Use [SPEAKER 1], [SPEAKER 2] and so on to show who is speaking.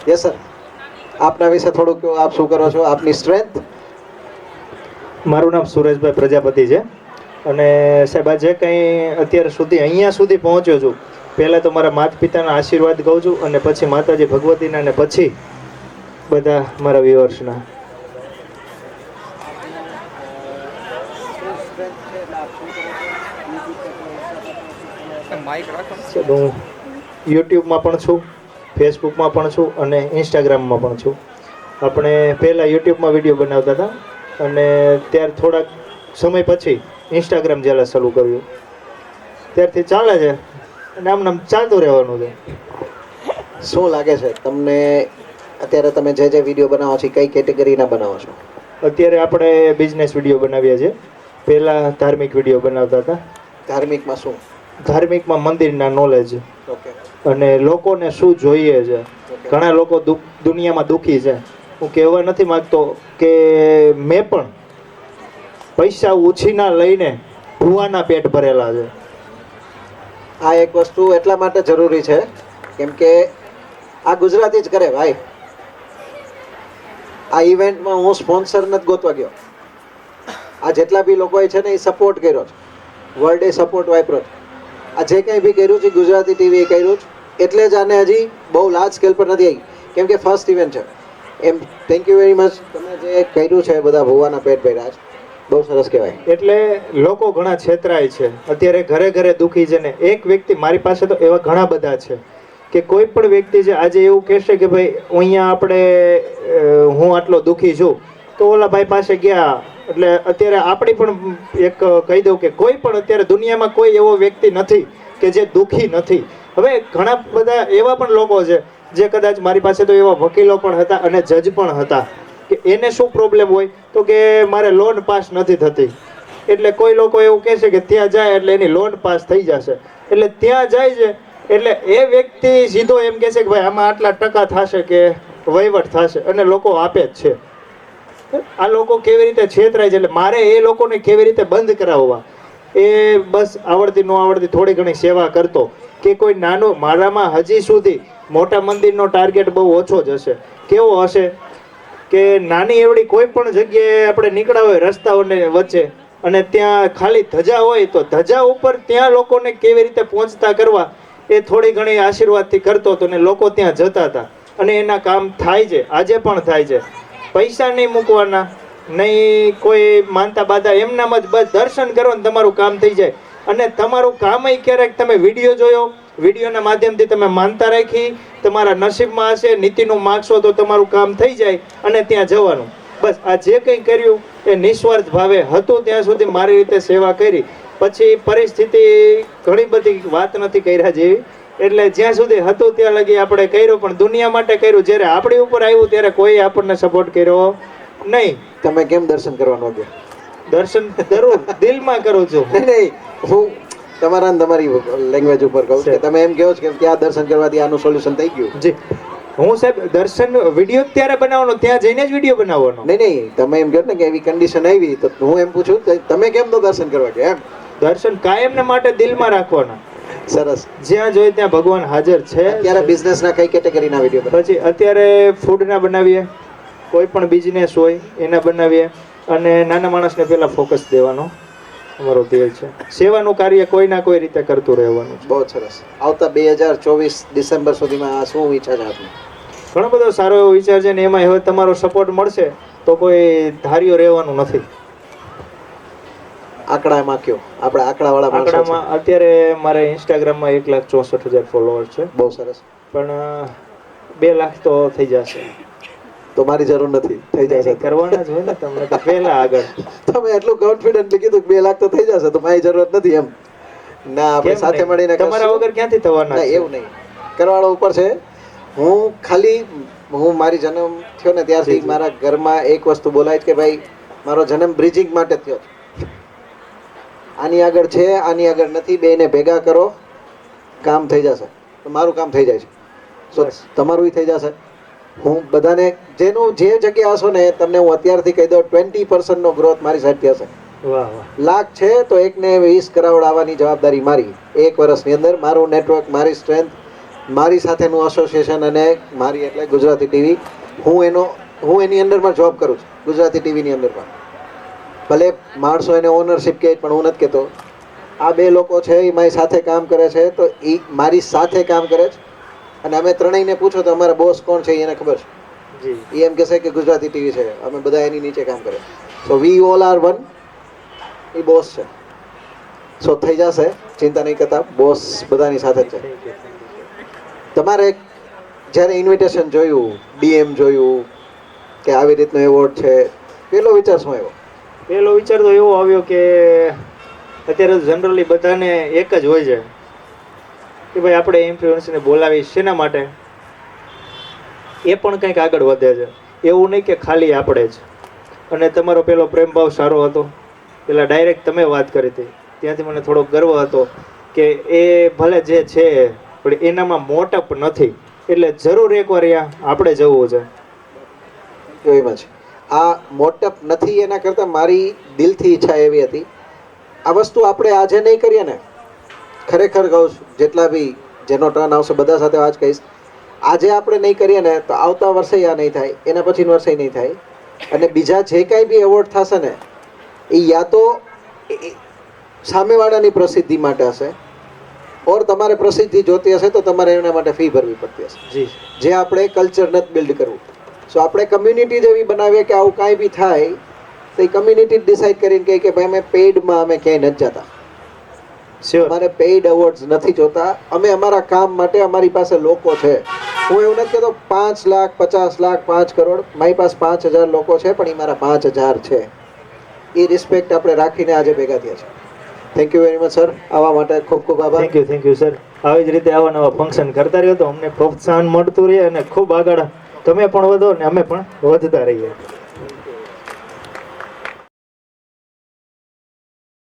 [SPEAKER 1] Yes sir, આપના વિશે થોડુંક કહો. આપ શું કરો છો, આપની સ્ટ્રેન્થ?
[SPEAKER 2] મારું નામ સુરેશભાઈ પ્રજાપતિ છે અને સાહેબ આ જે કંઈ અત્યાર સુધી અહીંયા સુધી પહોંચ્યો છું, પહેલાં તો મારા માતા પિતાના આશીર્વાદ કહું છું અને પછી માતાજી ભગવતીના અને પછી બધા મારા વ્યુઅર્સના. સાહેબ હું યુટ્યુબમાં પણ છું, ફેસબુકમાં પણ છું અને ઇન્સ્ટાગ્રામમાં પણ છું. આપણે પહેલાં યુટ્યુબમાં વિડીયો બનાવતા હતા અને ત્યાર થોડાક સમય પછી ઇન્સ્ટાગ્રામ જ્યારે ચાલુ કર્યું ત્યારથી ચાલે છે અને આમ ચાલતું રહેવાનું છે.
[SPEAKER 1] શું લાગે છે તમને અત્યારે તમે જે વિડીયો બનાવો છો કઈ કેટેગરીના બનાવો છો?
[SPEAKER 2] અત્યારે આપણે બિઝનેસ વિડીયો બનાવીએ છીએ. પહેલાં ધાર્મિક વિડીયો બનાવતા હતા.
[SPEAKER 1] ધાર્મિકમાં શું?
[SPEAKER 2] ધાર્મિકમાં મંદિરના નોલેજ
[SPEAKER 1] ઓકે.
[SPEAKER 2] અને લોકોને શું જોઈએ છે. ઘણા લોકો દુનિયામાં દુઃખી છે. હું કહેવા નથી માગતો કે મેં પણ પૈસા ઉછીના લઈને ભૂવાના પેટ ભરેલા છે.
[SPEAKER 1] આ એક વસ્તુ એટલા માટે જરૂરી છે કેમ કે આ ગુજરાતી જ કરે ભાઈ. આ ઇવેન્ટમાં હું સ્પોન્સર નથી ગોતવા ગયો. આ જેટલા બી લોકોએ છે ને એ સપોર્ટ કર્યો છે, વર્લ્ડ એ સપોર્ટ વાપર્યો છે. આ જે કંઈ બી કર્યું છે ગુજરાતી ટીવીએ કર્યું છે, એટલે જ આને હજી બહુ લાર્જ સ્કેલ પર નથી આવી કેમ કે ફર્સ્ટ ઇવેન્ટ છે. એમ થેન્ક યુ વેરી મચ. તમે જે કર્યું છે બધા ભૂવાના પેટ ભર્યા છે, બહુ સરસ કહેવાય.
[SPEAKER 2] એટલે લોકો ઘણા છેતરાય છે. અત્યારે ઘરે ઘરે દુઃખી છે ને એક વ્યક્તિ મારી પાસે તો એવા ઘણા બધા છે કે કોઈ પણ વ્યક્તિ છે આજે એવું કહેશે કે ભાઈ અહીંયા આપણે હું આટલો દુઃખી છું તો ઓલા ભાઈ પાસે ગયા. એટલે અત્યારે આપણી પણ એક કહી દઉં કે કોઈ પણ અત્યારે દુનિયામાં કોઈ એવો વ્યક્તિ નથી કે જે દુઃખી નથી. હવે ઘણા બધા એવા પણ લોકો છે જે કદાચ મારી પાસે તો એવા વકીલો પણ હતા અને જજ પણ હતા કે એને શું પ્રોબ્લેમ હોય તો કે મારે લોન પાસ નથી થતી. એટલે કોઈ લોકો એવું કહેશે કે ત્યાં જાય એટલે એની લોન પાસ થઈ જશે. એટલે ત્યાં જાય છે એટલે એ વ્યક્તિ સીધો એમ કહેશે કે ભાઈ આમાં આટલા ટકા થશે કે વહીવટ થશે અને લોકો આપે જ છે. આ લોકો કેવી રીતે છેતરાય છે એટલે મારે એ લોકોને કેવી રીતે બંધ કરાવવા એ બસ આવડતી ન આવડતી થોડી ઘણી સેવા કરતો કે કોઈ નાનું મારામાં હજી સુધી મોટા મંદિરનો ટાર્ગેટ બહુ ઓછો જ હશે. કેવો હશે કે નાની એવડી કોઈ પણ જગ્યાએ આપણે નીકળ્યા હોય રસ્તાઓને વચ્ચે અને ત્યાં ખાલી ધજા હોય તો ધજા ઉપર ત્યાં લોકોને કેવી રીતે પહોંચતા કરવા એ થોડી ઘણી આશીર્વાદથી કરતો હતો ને લોકો ત્યાં જતા હતા અને એના કામ થાય છે. આજે પણ થાય છે. પૈસા નહીં મૂકવાના, નહીં કોઈ માનતા બાધા, એમનામાં જ બસ દર્શન કરો ને તમારું કામ થઈ જાય. અને તમારું કામ ક્યારેક તમે વિડીયો જોયો, વિડીયોના માધ્યમથી તમે માનતા રાખી, તમારા નસીબમાં હશે, નીતિનું માગશો તો તમારું કામ થઈ જાય અને ત્યાં જવાનું. બસ આ જે કંઈ કર્યું એ નિસ્વાર્થ ભાવે હતું. ત્યાં સુધી મારી રીતે સેવા કરી. પછી પરિસ્થિતિ ઘણી બધી વાત નથી કર્યા જેવી, એટલે જ્યાં સુધી હતું ત્યાં લગી આપણે કર્યું પણ દુનિયા માટે કર્યું. જ્યારે આપણી ઉપર આવ્યું ત્યારે કોઈ આપણને સપોર્ટ કર્યો નહીં.
[SPEAKER 1] તમે કેમ દર્શન કરવાનું ગયા?
[SPEAKER 2] દર્શન જરૂર દિલમાં કરું છું.
[SPEAKER 1] નહીં, હું તમારા તમારી લેંગ્વેજ ઉપર કહું કે તમે એમ કહો છો કે ત્યાં દર્શન કરવાથી આનું સોલ્યુશન થઈ ગયું.
[SPEAKER 2] જી, હું સાહેબ દર્શન વિડીયો ત્યારે બનાવવાનો, ત્યાં જઈને જ વિડીયો બનાવવાનો.
[SPEAKER 1] નહીં, તમે એમ કહો ને કે એવી કન્ડિશન આવી તો હું એમ પૂછું તમે કેમ તો દર્શન કરવા ગયા? એમ
[SPEAKER 2] દર્શન કાયમને માટે દિલમાં રાખવાના.
[SPEAKER 1] સરસ.
[SPEAKER 2] જ્યાં જોઈએ ત્યાં ભગવાન હાજર છે.
[SPEAKER 1] અત્યારે બિઝનેસના કઈ કેટેગરીના વિડીયો?
[SPEAKER 2] પછી અત્યારે ફૂડના બનાવીએ, કોઈ પણ બિઝનેસ હોય એના બનાવીએ અને નાના માણસને પહેલા ફોકસ દેવાનો અમારો ધ્યેય છે. સેવાનું કાર્ય કોઈ ના કોઈ રીતે કરતું રહેવાનું.
[SPEAKER 1] બહુ સરસ. આવતા 2024 ડિસેમ્બર સુધીમાં શું ઈચ્છા છે આપની?
[SPEAKER 2] ઘણો બધો સારો એવો વિચાર છે ને એમાં હવે તમારો સપોર્ટ મળશે તો કોઈ ધાર્યો રહેવાનું નથી.
[SPEAKER 1] આંકડામાં કયો? આપણે આંકડાવાળા માણસો છે.
[SPEAKER 2] આંકડામાં અત્યારે મારે ઇન્સ્ટાગ્રામમાં 1,64,000 ફોલોવર છે.
[SPEAKER 1] બહુ સરસ.
[SPEAKER 2] પણ 2 લાખ તો થઈ જશે.
[SPEAKER 1] તો મારી જરૂર નથી. થઈ જશે.
[SPEAKER 2] કરવાના જ હોય ને તમને તો પહેલા આગળ.
[SPEAKER 1] તમે એટલું કોન્ફિડન્ટલી કીધું 2 લાખ તો થઈ જશે તો મારી જરૂરત નથી એમ. ના, આપણે સાથે મળીને
[SPEAKER 2] તમારા વગર ક્યાંથી થવાના?
[SPEAKER 1] ના, એવું નહીં. કરવાળો ઉપર છે. હું મારી જન્મ થયો ને ત્યારથી મારા ઘરમાં એક વસ્તુ બોલાય કે ભાઈ મારો જન્મ બ્રિજિંગ માટે થયો. આની આગળ છે, આની આગળ નથી, બેને ભેગા કરો, કામ થઈ જશે. તો મારું કામ થઈ જાય છે, સો તમારું થઈ જશે. હું બધાને જેનું જે જગ્યા હશો ને તમને હું અત્યારથી કહી દઉં 20% નો ગ્રોથ મારી સાઈડથી હશે.
[SPEAKER 2] વાહ વાહ.
[SPEAKER 1] લાખ છે તો 1 ને 20 કરાવડાવવાની જવાબદારી મારી. 1 વર્ષની અંદર મારું નેટવર્ક, મારી સ્ટ્રેન્થ, મારી સાથેનું એસોસિએશન અને મારી એટલે ગુજરાતી ટીવી, હું એની અંડરમાં જોબ કરું છું, ગુજરાતી ટીવીની અંડરમાં. ભલે માણસો એને ઓનરશિપ કહે પણ હું નથી કહેતો. આ બે લોકો છે એ મારી સાથે કામ કરે છે, તો એ મારી સાથે કામ કરે છે. અને અમે ત્રણેયને પૂછો તો અમારા બોસ કોણ છે એ એને ખબર છે.
[SPEAKER 2] જી
[SPEAKER 1] એ એમ કહેશે કે ગુજરાતી ટીવી છે, અમે બધા એની નીચે કામ કરે. So we all are one. એ બોસ છે. સો થઈ જશે, ચિંતા નહીં કરતા, બોસ બધાની સાથે જ છે. તમારે જ્યારે ઇન્વિટેશન જોયું, ડીએમ જોયું કે આવી રીતનો એવોર્ડ છે, પેલો વિચાર શું આવ્યો?
[SPEAKER 2] પહેલો વિચાર તો એવો આવ્યો કે અત્યારે જનરલી બધાને એક જ હોય છે કે ભાઈ આપણે ઇન્ફ્લુએન્સરને બોલાવી શેના માટે, એ પણ કંઈક આગળ વધે છે. એવું નહીં કે ખાલી આપણે જ. અને તમારો પેલો પ્રેમ ભાવ સારો હતો, પેલા ડાયરેક્ટ તમે વાત કરી હતી, ત્યાંથી મને થોડો ગર્વ હતો કે એ ભલે જે છે પણ એનામાં મોટપ નથી, એટલે જરૂર એકવાર આપણે જવું છે.
[SPEAKER 1] એમાં છે આ મોટપ નથી, એના કરતાં મારી દિલથી ઈચ્છા એવી હતી, આ વસ્તુ આપણે આજે નહીં કરીએ ને, ખરેખર કહું છું, જેટલા બી જેનો ટર્ન આવશે બધા સાથે આજ કહીશ, આજે આપણે નહીં કરીએ ને તો આવતા વર્ષે આ નહીં થાય, એના પછીના વર્ષે નહીં થાય. અને બીજા જે કાંઈ બી એવોર્ડ થશે ને એ યા તો સામેવાળાની પ્રસિદ્ધિ માટે હશે, ઓર તમારે પ્રસિદ્ધિ જોતી હશે તો તમારે એના માટે ફી ભરવી પડતી હશે.
[SPEAKER 2] જી
[SPEAKER 1] જે આપણે કલ્ચર નથી બિલ્ડ કરવું. સો આપણે કમ્યુનિટી જેવી બનાવીએ કે આવું કાંઈ બી થાય તો એ કમ્યુનિટી ડિસાઈડ કરીને કહે કે ભાઈ અમે પેઇડમાં અમે ક્યાંય નથી જતા,
[SPEAKER 2] શ્યોર.
[SPEAKER 1] અમારે પેઇડ એવોર્ડ્સ નથી જોતા, અમે અમારા કામ માટે અમારી પાસે લોકો છે. હું એવું નથી કહેતો 5 લાખ 50 લાખ 5 કરોડ, મારી પાસે 5000 લોકો છે પણ એ મારા 5000 છે. એ રિસ્પેક્ટ આપણે રાખીને આજે ભેગા થયા છે. Thank you very much sir, આવવા માટે ખૂબ ખૂબ આભાર.
[SPEAKER 2] Thank you sir. આવી જ રીતે આવા નવા ફંક્શન કરતા રહ્યો તો અમને પ્રોત્સાહન મળતું રહે અને ખૂબ આગળ તમે પણ વધો ને અમે પણ વધતા રહીએ.